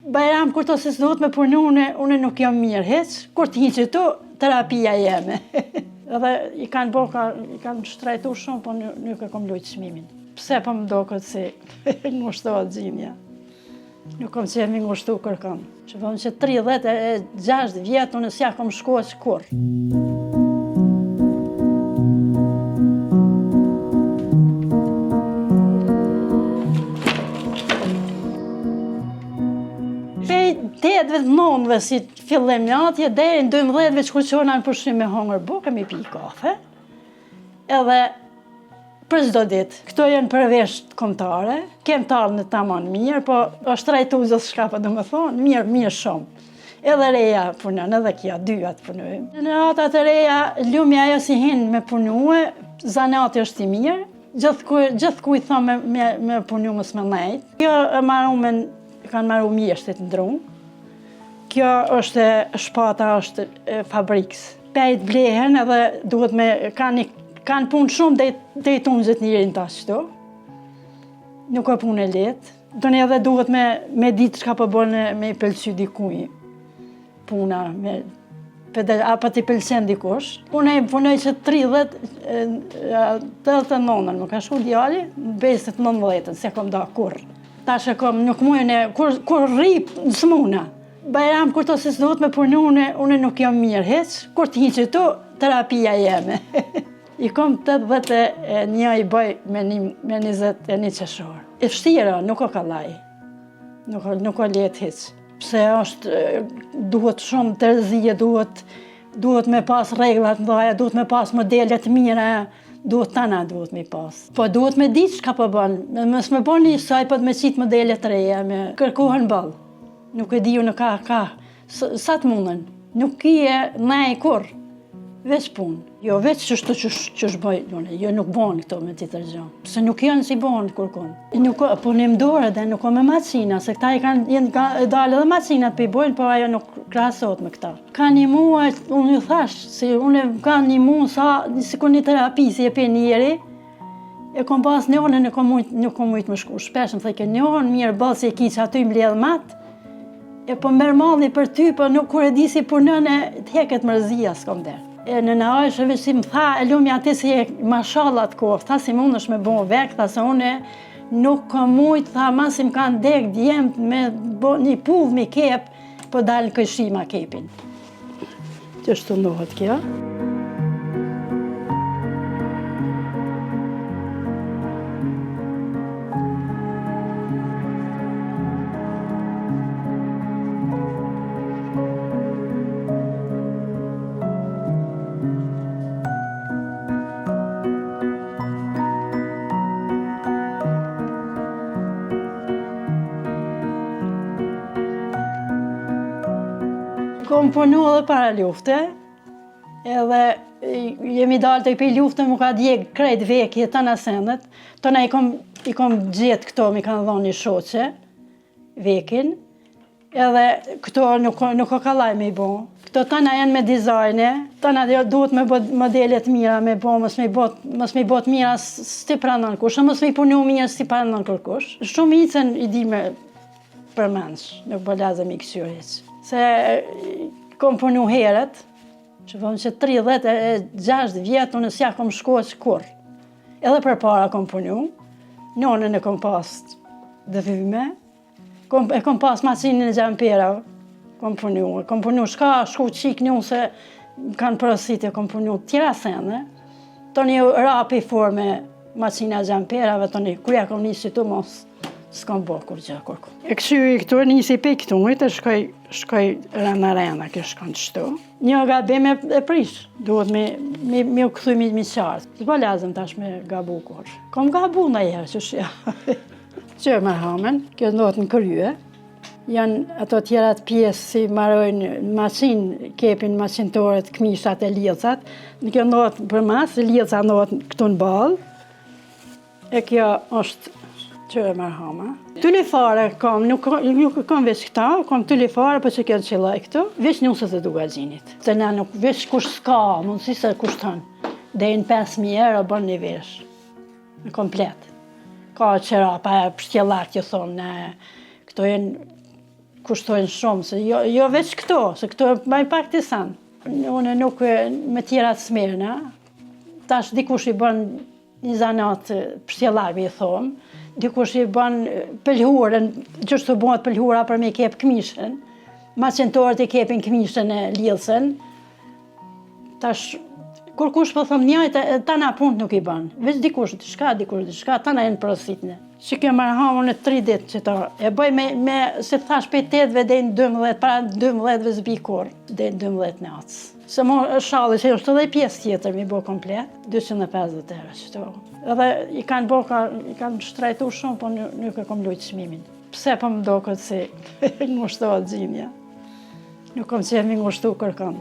Bajram kur të se s'duhet me punu, une nuk jam mirë heq, kur të hiqë tu, terapia jeme. Edhe i kanë shtrajtu shumë, po nuk e kom lujtë çmimin. Pse po më do këtë si ngushtohet gjimja. Nuk kom që mi ngushtu kërkon. Që po më që 36 vjetë, unë s'ja kom shkoq kur. Pej 8 vjetë nënve si fillim një atje, deri në 12 vjetë kur qona në përshim me hongër bukë, mi pi kafe. Edhe për çdo ditë. Këto janë përveç kombëtare, kem talë në tamam mirë, po është trajtu gjithë shka pa do me thonë, mirë shumë. Edhe reja punon, edhe kja, dyat punojmë. Në atat e reja, lumja ajo si hinë me punue, zanati është i mirë, gjithë ku i thonë me punu mos me nejtë. Kjo e kanë marru mjeshtit në drunë. Kjo është shpata, është fabrikës. Pejt blehen edhe duhet me, kanë punë shumë dhe i tunë gjithë njërin ta qëto. Nuk e punë e letë. Dënë edhe duhet me ditë çka po bënë me i pëlqy dikuj. Puna, apo t'i pëlqen dikush. Unë punoj që 89-ën, më ka shku djali, në besit 19-ën, se kom da kur. Tash e kom, nuk mujën e, kur rrip, s'muna. Bajram kur të se s'duhet me punu, une nuk jam mirë heq, kur të hiqë tu, terapia jeme. I kom 81 i bëj me 21 qershor. E vështira, nuk o kallaj. Nuk o letë hiq. Pse duhet shumë tërzije, duhet me pas reglat mdoja, duhet me pas modelet mira, duhet me pas. Po duhet me ditë çka po bën. Mos me bën një saj, po me qitë modelet reja, me kërkohen ball. Nuk e diju, nuk ka, sa të mundën. Nuk kije nej kur, veç punë. Jo, veç qështu që shboj, jo nuk bon këto me tjetër gjë. Se nuk janë si bon kërkon. Nuk punim dorë dhe nuk o me macina, se këta jenë dalë edhe macinat për i bojnë, po ajo nuk krasot me këta. Ka një mua, unë ju thash, si unë ka një mua, si ku një terapi, si e për njeri, e kom pas njënë, nuk kom mujtë më shku shpesh, më thëjke njënë, mirë bëllë si e ki që aty më ledhë matë, e po mërë malli për ty, po nuk kur e di si punën e t'heket mërzia s'kom derë. Në në ajshë veç si më tha, e lumja ati si e mashallat kohë, tha si mund është me bo vek, tha se une nuk kom mujtë, tha ma si më kanë dek djemë me një pull mi kep, po dalë këshima kepin. Që shtu ndohet kjo. Kom punu edhe para lufte, edhe jemi dalë të i për lufte, mu ka djegë krejt vekje të në sendet. Tëna i kom gjithë këto, mi kanë dhonë një shoqe, vekin, edhe këto nuk o kalaj me i bo. Këto tëna janë me dizajne, tëna duhet me bot modelet mira me bo, mos me i bot mira s'ti pranon kush, mos me i punu mira s'ti pranon kërkush. Shumë icen i di me përmensh, nuk bëllazëm i kësyrit. Se kom punu heret, që vëmë që 36 vjetë, unë s'ja kom shkoq kur. Edhe për para kom punu, nonën e kom pas dëvyme, e kom pas macinin e gjampera, kom punu shka, shku qik një se kanë përësit e kom punu tjera sene, toni rapi forme macina e gjamperave, toni kuja kom nisi tu mos, s'kam bo kur gjë kërku. E këshyri këtu, nisi pe këtu, e shkoj rena, kështë shkon të shtu. Një gabim e prish, duhet me u këthuj mi qartë. S'po lazëm tash me gabu kur. Kom gabu në jerë, që shja. Që me hamen, kjo ndohet në krye. Janë ato tjerat pjesë si marojnë macin, kepin macintoret, këmishat e lilcat. Në kjo ndohet për mas, lilca ndohet këtu në balë. E kjo është që e marhama. Tulifare kam, nuk kam veç këta, kam tulifare për që kjo qëllaj këtu, veç njësët e dugagjinit. Se ne nuk veç kush s'ka, mundësi se kush tënë. Dejnë 5.000 euro bën një vesh, në komplet. Ka qëra, pa pështjellar që thonë, këto jenë kushtojnë shumë, se jo veç këto, se këto më pak të sanë. Unë nuk me tjera të smerna, tash dikush i bën një zanat pështjellami, i thomë, dikush i bën pëlhurën, gjithë të bëhet pëlhura për me kep këmishën, macentorët i kepin këmishën e lidhësën. Tash, kur kush po thëmë njajtë, tana punë nuk i bën. Veç dikush diçka, tana e në përësitne. Që kjo marrë hamu në 3 ditë që ta e bëj me se thash për 8-ve dhe në 12, para 12-ve zbi kur, dhe në 12 natës. Se mo shalli që është edhe pjesë tjetër mi bo komplet, 250 euro qëto. Edhe i kanë shtrajtu shumë, po nuk e kom lujtë çmimin. Pse po më do këtë si ngushtohet gjinja. Nuk kom qenë mi ngushtu kërkon.